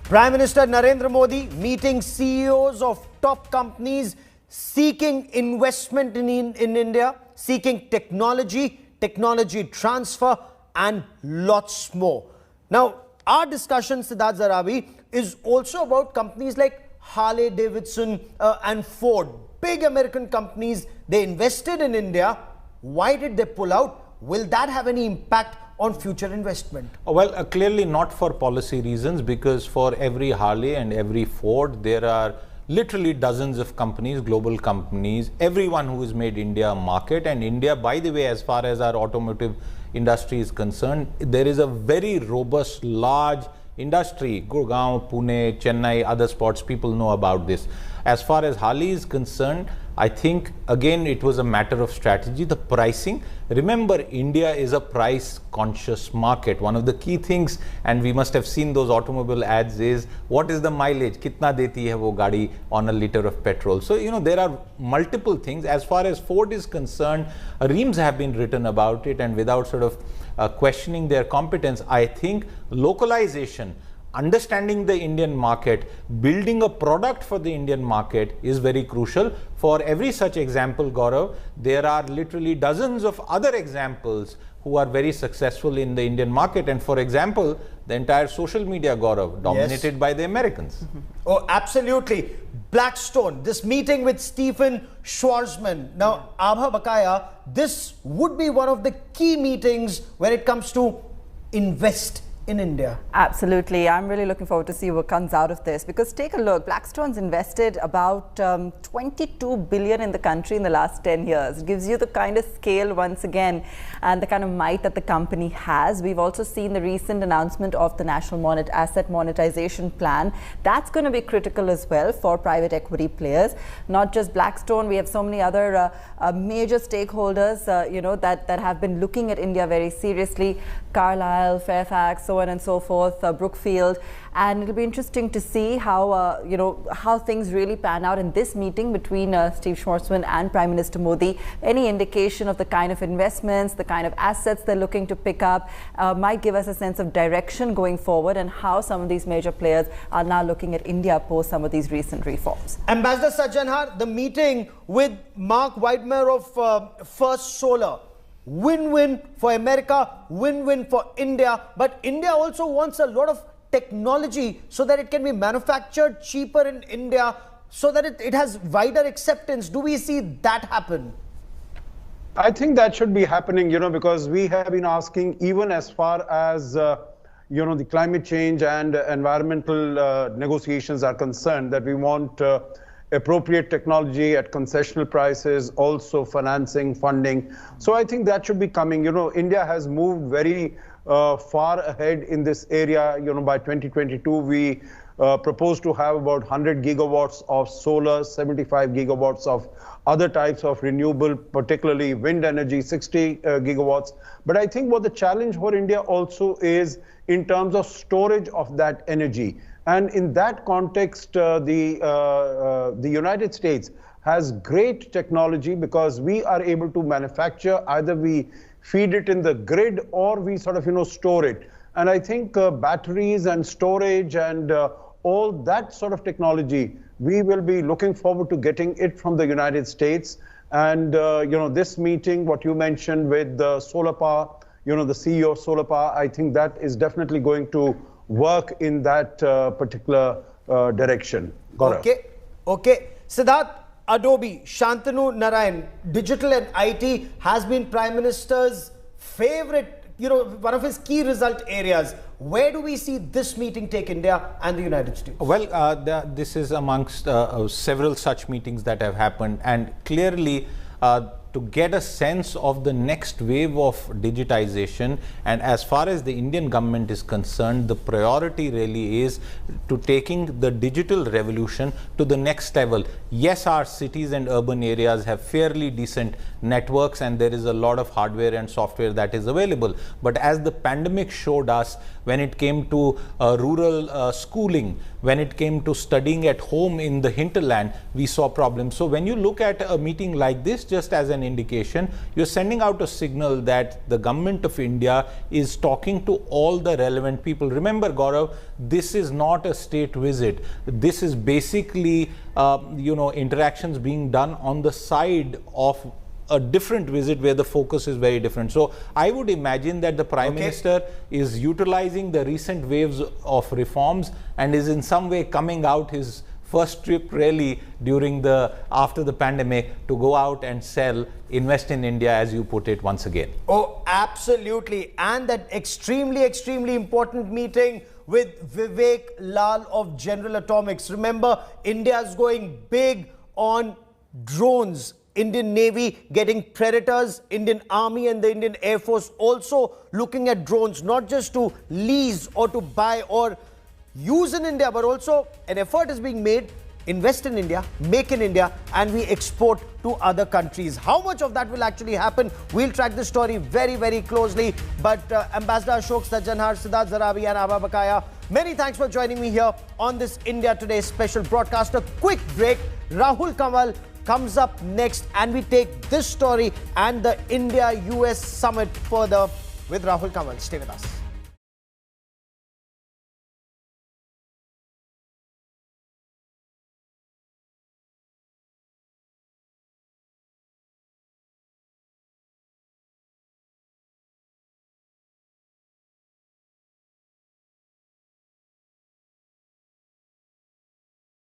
Prime Minister Narendra Modi meeting CEOs of top companies seeking investment in India, seeking technology transfer and lots more. Now, our discussion, Siddharth Zarabi, is also about companies like Harley Davidson and Ford. Big American companies, they invested in India. Why did they pull out? Will that have any impact on future investment? Well, clearly not for policy reasons, because for every Harley and every Ford, there are literally dozens of companies, global companies, everyone who has made India a market. And India, by the way, as far as our automotive industry is concerned, there is a very robust, large industry. Gurgaon, Pune, Chennai, other spots, people know about this. As far as Harley is concerned, I think, again, it was a matter of strategy. The pricing, remember, India is a price-conscious market. One of the key things, and we must have seen those automobile ads, is what is the mileage? Kitna deti hai wo gaadi on a liter of petrol? So, you know, there are multiple things. As far as Ford is concerned, reams have been written about it, and without sort of questioning their competence, I think localization, understanding the Indian market, building a product for the Indian market is very crucial. For every such example, Gaurav, there are literally dozens of other examples who are very successful in the Indian market. And for example, the entire social media, Gaurav, dominated by the Americans. Oh, absolutely. Blackstone, this meeting with Stephen Schwarzman. Now, Abha Bakaya, this would be one of the key meetings when it comes to invest in India. Absolutely. I'm really looking forward to see what comes out of this, because take a look, Blackstone's invested about 22 billion in the country in the last 10 years. It gives you the kind of scale once again and the kind of might that the company has. We've also seen the recent announcement of the National Asset Monetization Plan. That's going to be critical as well for private equity players. Not just Blackstone, we have so many other major stakeholders, that have been looking at India very seriously. Carlyle, Fairfax, so on and so forth, Brookfield, and it'll be interesting to see how how things really pan out in this meeting between Steve Schwarzman and Prime Minister Modi. Any indication of the kind of investments, the kind of assets they're looking to pick up might give us a sense of direction going forward, and how some of these major players are now looking at India post some of these recent reforms. Ambassador Sajjanhar, the meeting with Mark Widmar of First Solar. Win-win for America, win-win for India. But India also wants a lot of technology so that it can be manufactured cheaper in India, so that it has wider acceptance. Do we see that happen? I think that should be happening, because we have been asking, even as far as, the climate change and environmental negotiations are concerned, that we want appropriate technology at concessional prices, also financing, funding. So I think that should be coming. India has moved very far ahead in this area. By 2022, we propose to have about 100 gigawatts of solar, 75 gigawatts of other types of renewable, particularly wind energy, 60 gigawatts. But I think what the challenge for India also is in terms of storage of that energy. And in that context, the United States has great technology, because we are able to manufacture, either we feed it in the grid or we sort of, store it. And I think batteries and storage and all that sort of technology, we will be looking forward to getting it from the United States. And, this meeting, what you mentioned with solar power, the CEO of solar power, I think that is definitely going to work in that particular direction. Gaurav. Okay. Siddharth, Adobe, Shantanu, Narayen, digital and IT has been Prime Minister's favorite, one of his key result areas. Where do we see this meeting take India and the United States? Well, this is amongst several such meetings that have happened, and clearly to get a sense of the next wave of digitization. And as far as the Indian government is concerned, the priority really is to taking the digital revolution to the next level. Yes, our cities and urban areas have fairly decent networks, and there is a lot of hardware and software that is available. But as the pandemic showed us, when it came to rural schooling, when it came to studying at home in the hinterland, we saw problems. So when you look at a meeting like this, just as an an indication. You're sending out a signal that the government of India is talking to all the relevant people. Remember, Gaurav, this is not a state visit. This is basically, interactions being done on the side of a different visit where the focus is very different. So I would imagine that the Prime Minister is utilizing the recent waves of reforms and is in some way coming out his first trip really after the pandemic to go out and sell, invest in India, as you put it once again. Oh, absolutely. And that extremely, extremely important meeting with Vivek Lall of General Atomics. Remember, India is going big on drones. Indian Navy getting Predators, Indian Army and the Indian Air Force also looking at drones, not just to lease or to buy or use in India, but also an effort is being made, invest in India, make in India, and we export to other countries. How much of that will actually happen? We'll track this story very, very closely. But Ambassador Ashok Sajjanhar, Siddharth Zarabi and Abha Bakaya, many thanks for joining me here on this India Today special broadcast. A quick break. Rahul Kanwal comes up next, and we take this story and the India-US summit further with Rahul Kanwal. Stay with us.